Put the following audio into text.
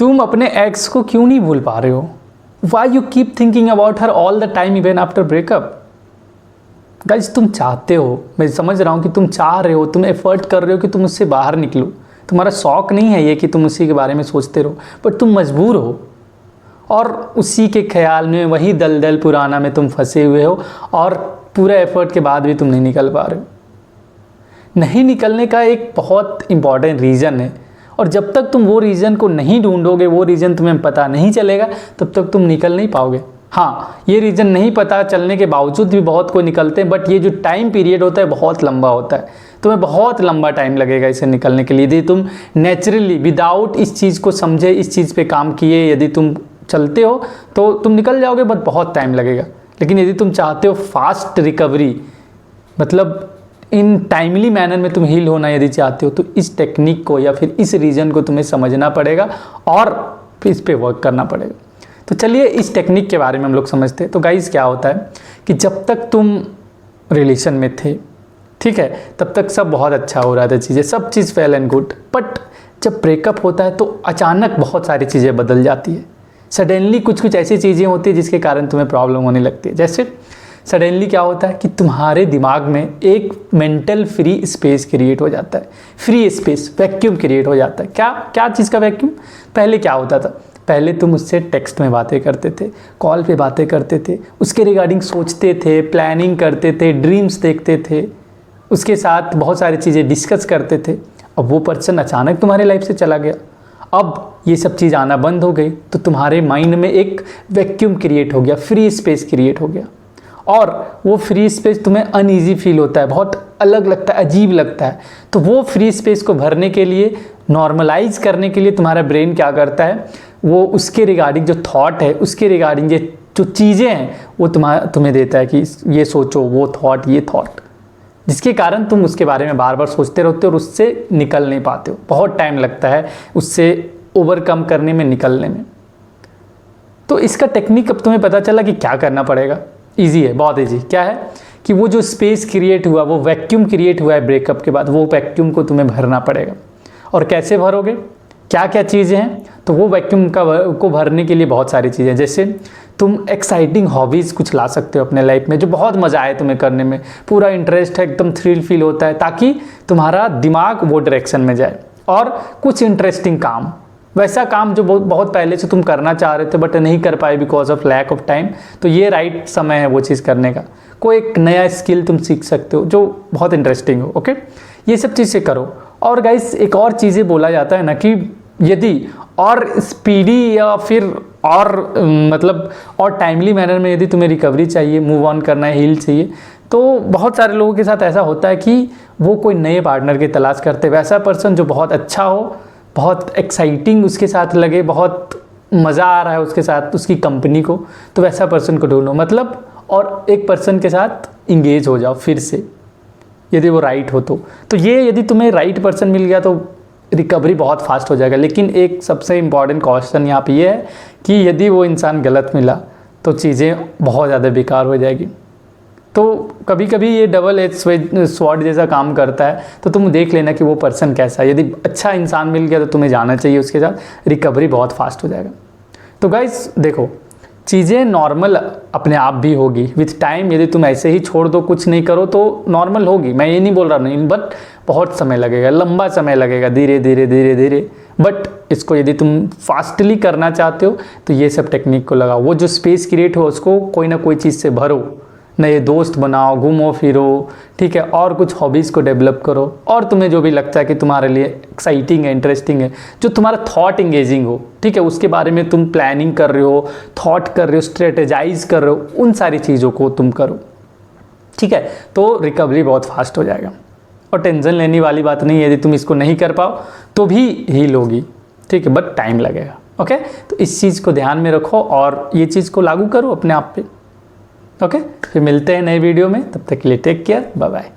तुम अपने एक्स को क्यों नहीं भूल पा रहे हो? Why you keep thinking about her all the time even after breakup? Guys तुम चाहते हो, मैं समझ रहा हूँ कि तुम चाह रहे हो, तुम एफर्ट कर रहे हो कि तुम उससे बाहर निकलो, तुम्हारा शौक नहीं है ये कि तुम उसी के बारे में सोचते रहो, बट तुम मजबूर हो और उसी के ख्याल में, वही दलदल पुराना में तुम फंसे हुए हो और पूरा एफर्ट के बाद भी तुम नहीं निकल पा रहे हो। नहीं निकलने का एक बहुत इंपॉर्टेंट रीज़न है, और जब तक तुम वो रीज़न को नहीं ढूंढोगे, वो रीज़न तुम्हें पता नहीं चलेगा, तब तक तुम निकल नहीं पाओगे। हाँ, ये रीज़न नहीं पता चलने के बावजूद भी बहुत कोई निकलते हैं, बट ये जो टाइम पीरियड होता है बहुत लंबा होता है, तुम्हें बहुत लंबा टाइम लगेगा इसे निकलने के लिए। यदि तुम नेचुरली विदाउट इस चीज़ को समझे, इस चीज़ पे काम किए यदि तुम चलते हो तो तुम निकल जाओगे, बट बहुत टाइम लगेगा। लेकिन यदि तुम चाहते हो फास्ट रिकवरी, मतलब इन टाइमली मैनर में तुम हील होना यदि चाहते हो, तो इस टेक्निक को या फिर इस रीज़न को तुम्हें समझना पड़ेगा और इस पे वर्क करना पड़ेगा। तो चलिए इस टेक्निक के बारे में हम लोग समझते हैं। तो गाइस क्या होता है कि जब तक तुम रिलेशन में थे, ठीक है, तब तक सब बहुत अच्छा हो रहा था, चीज़ें सब चीज़ वेल एंड गुड, बट जब ब्रेकअप होता है तो अचानक बहुत सारी चीज़ें बदल जाती है। सडनली कुछ ऐसी चीज़ें होती है जिसके कारण तुम्हें प्रॉब्लम होने लगती है। जैसे सडनली क्या होता है कि तुम्हारे दिमाग में एक मेंटल फ्री स्पेस क्रिएट हो जाता है, फ्री स्पेस, वैक्यूम क्रिएट हो जाता है। क्या चीज़ का वैक्यूम? पहले क्या होता था, पहले तुम उससे टेक्स्ट में बातें करते थे, कॉल पे बातें करते थे, उसके रिगार्डिंग सोचते थे, प्लानिंग करते थे, ड्रीम्स देखते थे, उसके साथ बहुत सारी चीज़ें डिस्कस करते थे। अब वो पर्सन अचानक तुम्हारे लाइफ से चला गया, अब ये सब चीज़ आना बंद हो गई, तो तुम्हारे माइंड में एक वैक्यूम क्रिएट हो गया, फ्री स्पेस क्रिएट हो गया, और वो फ्री स्पेस तुम्हें अनईजी फील होता है, बहुत अलग लगता है, अजीब लगता है। तो वो फ्री स्पेस को भरने के लिए, नॉर्मलाइज करने के लिए तुम्हारा ब्रेन क्या करता है, वो उसके रिगार्डिंग जो थॉट है, उसके रिगार्डिंग ये जो चीज़ें हैं वो तुम्हें देता है कि ये सोचो, वो थॉट, ये थॉट, जिसके कारण तुम उसके बारे में बार बार सोचते रहते हो और उससे निकल नहीं पाते हो। बहुत टाइम लगता है उससे ओवरकम करने में, निकलने में। तो इसका टेक्निक अब तुम्हें पता चला कि क्या करना पड़ेगा। ईजी है, बहुत ईजी। क्या है कि वो जो स्पेस क्रिएट हुआ, वो वैक्यूम क्रिएट हुआ है ब्रेकअप के बाद, वो वैक्यूम को तुम्हें भरना पड़ेगा। और कैसे भरोगे, क्या क्या चीज़ें हैं? तो वो वैक्यूम को भरने के लिए बहुत सारी चीज़ें, जैसे तुम एक्साइटिंग हॉबीज़ कुछ ला सकते हो अपने लाइफ में, जो बहुत मज़ा आए तुम्हें करने में, पूरा इंटरेस्ट है, एकदम थ्रिल फील होता है, ताकि तुम्हारा दिमाग वो डायरेक्शन में जाए। और कुछ इंटरेस्टिंग काम, वैसा काम जो बहुत पहले से तुम करना चाह रहे थे बट नहीं कर पाए because of lack of time, तो ये राइट समय है वो चीज़ करने का। कोई एक नया स्किल तुम सीख सकते हो जो बहुत इंटरेस्टिंग हो, ओके, ये सब चीज़ें करो। और गाइस एक और चीज़ें बोला जाता है ना कि यदि और स्पीडी या फिर और मतलब और टाइमली मैनर में यदि तुम्हें रिकवरी चाहिए, मूव ऑन करना है, हील चाहिए, तो बहुत सारे लोगों के साथ ऐसा होता है कि वो कोई नए पार्टनर की तलाश करते हैं। वैसा पर्सन जो बहुत अच्छा हो, बहुत एक्साइटिंग उसके साथ लगे, बहुत मज़ा आ रहा है उसके साथ, उसकी कंपनी को, तो वैसा पर्सन को ढूंढो, मतलब और एक पर्सन के साथ इंगेज हो जाओ फिर से, यदि वो राइट हो तो ये यदि तुम्हें राइट पर्सन मिल गया तो रिकवरी बहुत फास्ट हो जाएगा। लेकिन एक सबसे इम्पॉर्टेंट क्वेश्चन यहाँ पे ये है कि यदि वो इंसान गलत मिला तो चीज़ें बहुत ज़्यादा बेकार हो जाएगी। तो कभी कभी ये डबल एज स्वॉर्ड जैसा काम करता है, तो तुम देख लेना कि वो पर्सन कैसा है। यदि अच्छा इंसान मिल गया तो तुम्हें जाना चाहिए उसके साथ, रिकवरी बहुत फास्ट हो जाएगा। तो गाइस देखो, चीज़ें नॉर्मल अपने आप भी होगी विथ टाइम। यदि तुम ऐसे ही छोड़ दो, कुछ नहीं करो, तो नॉर्मल होगी, मैं ये नहीं बोल रहा नहीं, बट बहुत समय लगेगा, लंबा समय लगेगा, धीरे धीरे धीरे धीरे। बट इसको यदि तुम फास्टली करना चाहते हो तो ये सब टेक्निक को लगाओ। वो जो स्पेस क्रिएट हो उसको कोई ना कोई चीज़ से भरो, नए दोस्त बनाओ, घूमो फिरो, ठीक है, और कुछ हॉबीज़ को डेवलप करो, और तुम्हें जो भी लगता है कि तुम्हारे लिए एक्साइटिंग है, इंटरेस्टिंग है, जो तुम्हारा थॉट इंगेजिंग हो, ठीक है, उसके बारे में तुम प्लानिंग कर रहे हो, थॉट कर रहे हो, स्ट्रेटेजाइज कर रहे हो, उन सारी चीज़ों को तुम करो, ठीक है, तो रिकवरी बहुत फास्ट हो जाएगा। और टेंशन लेने वाली बात नहीं है, यदि तुम इसको नहीं कर पाओ तो भी हील होगी, ठीक है, बट टाइम लगेगा, ओके। तो इस चीज़ को ध्यान में रखो और ये चीज़ को लागू करो अपने आप पे, ओके। फिर मिलते हैं नए वीडियो में, तब तक के लिए टेक केयर, बाय बाय।